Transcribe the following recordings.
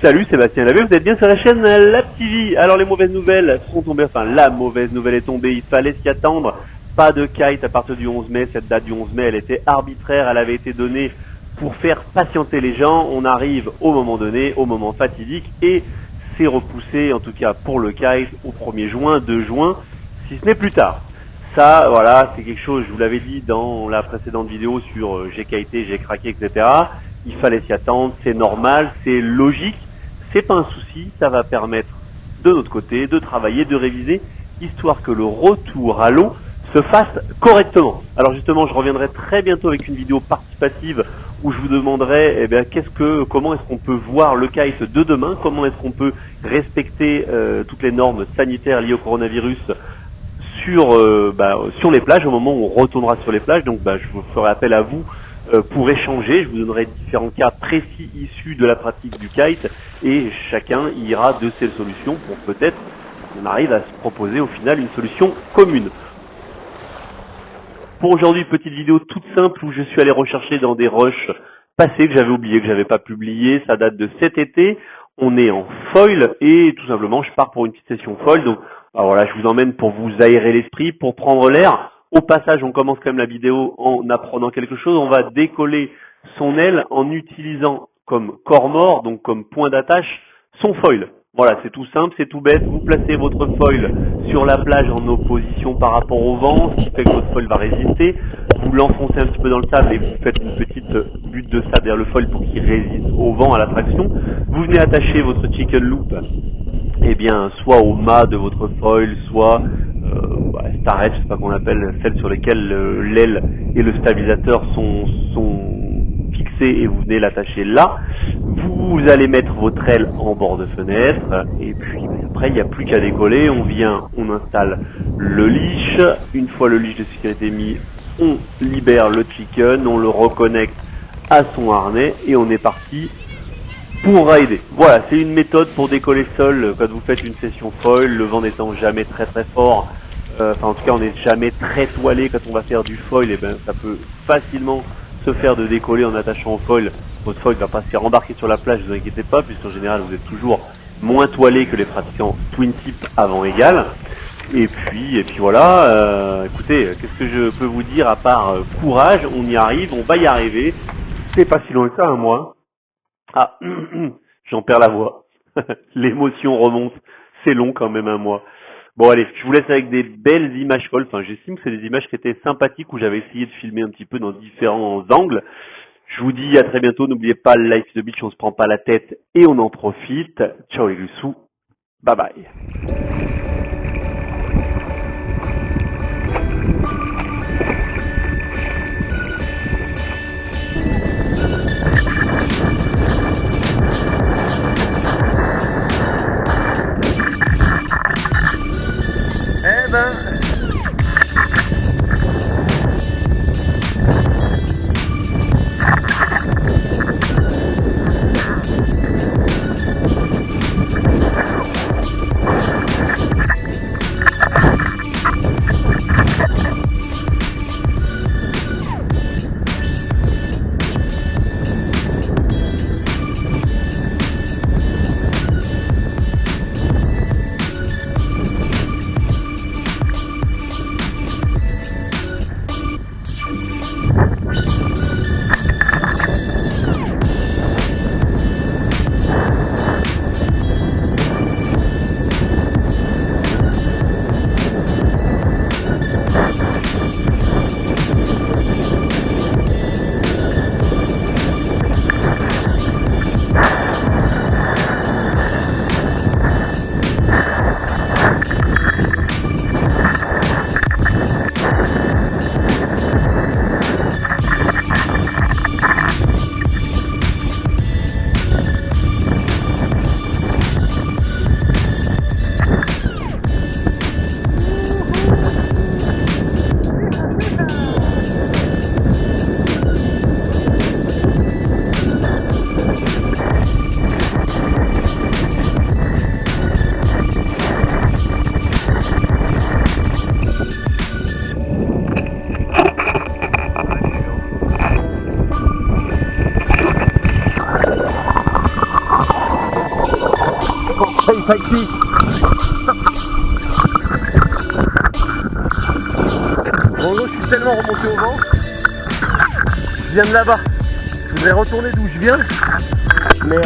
Salut, Sébastien Labbé, vous êtes bien sur la chaîne Lab TV. Alors les mauvaises nouvelles sont tombées, enfin la mauvaise nouvelle est tombée, il fallait s'y attendre. Pas de kite à partir du 11 mai, cette date du 11 mai elle était arbitraire, elle avait été donnée pour faire patienter les gens. On arrive au moment donné, au moment fatidique et c'est repoussé, en tout cas pour le kite, au 1er juin, 2 juin, si ce n'est plus tard. Ça, voilà, c'est quelque chose, je vous l'avais dit dans la précédente vidéo sur j'ai kité, j'ai craqué, etc. Il fallait s'y attendre, c'est normal, c'est logique. C'est pas un souci, ça va permettre de notre côté de travailler, de réviser, histoire que le retour à l'eau se fasse correctement. Alors justement, je reviendrai très bientôt avec une vidéo participative où je vous demanderai comment est-ce qu'on peut voir le kite de demain, comment est-ce qu'on peut respecter toutes les normes sanitaires liées au coronavirus sur les plages au moment où on retournera sur les plages. Donc je vous ferai appel à vous pour échanger, je vous donnerai différents cas précis issus de la pratique du kite et chacun ira de ses solutions pour peut-être qu'on arrive à se proposer au final une solution commune. Pour aujourd'hui, petite vidéo toute simple où je suis allé rechercher dans des rushs passés que j'avais oublié, que j'avais pas publié, ça date de cet été, on est en foil et tout simplement je pars pour une petite session foil, donc voilà, je vous emmène pour vous aérer l'esprit, pour prendre l'air. Au passage, on commence quand même la vidéo en apprenant quelque chose. On va décoller son aile en utilisant comme corps mort, donc comme point d'attache, son foil. Voilà, c'est tout simple, c'est tout bête. Vous placez votre foil sur la plage en opposition par rapport au vent, ce qui fait que votre foil va résister. Vous l'enfoncez un petit peu dans le sable et vous faites une petite butte de sable derrière le foil pour qu'il résiste au vent, à la traction. Vous venez attacher votre chicken loop soit au mât de votre foil, soit starret, je sais pas qu'on appelle, celles sur lesquelles l'aile et le stabilisateur sont fixés et vous venez l'attacher là. Vous allez mettre votre aile en bord de fenêtre et puis après il n'y a plus qu'à décoller. On installe le leash. Une fois le leash de sécurité mis, on libère le chicken, on le reconnecte à son harnais et on est parti pour rider. Voilà, c'est une méthode pour décoller seul quand vous faites une session foil, le vent n'étant jamais très très fort. En tout cas, on n'est jamais très toilé quand on va faire du foil. Et ça peut facilement se faire de décoller en attachant au foil. Votre foil ne va pas se faire embarquer sur la plage, ne vous inquiétez pas, puisqu'en général, vous êtes toujours moins toilé que les pratiquants twin tip avant égal. Et puis voilà. Écoutez, qu'est-ce que je peux vous dire à part courage, on y arrive, on va y arriver. C'est pas si loin que ça, un mois. Ah, j'en perds la voix. L'émotion remonte. C'est long quand même un mois. Bon allez, je vous laisse avec des belles images folles. Enfin, j'estime que c'est des images qui étaient sympathiques où j'avais essayé de filmer un petit peu dans différents angles. Je vous dis à très bientôt. N'oubliez pas le Life is the Beach, on se prend pas la tête et on en profite. Ciao les Lussous. Bye bye. taxi. En gros, je suis tellement remonté au vent. Je viens de là-bas. Je voudrais retourner d'où je viens, mais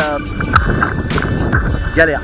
galère.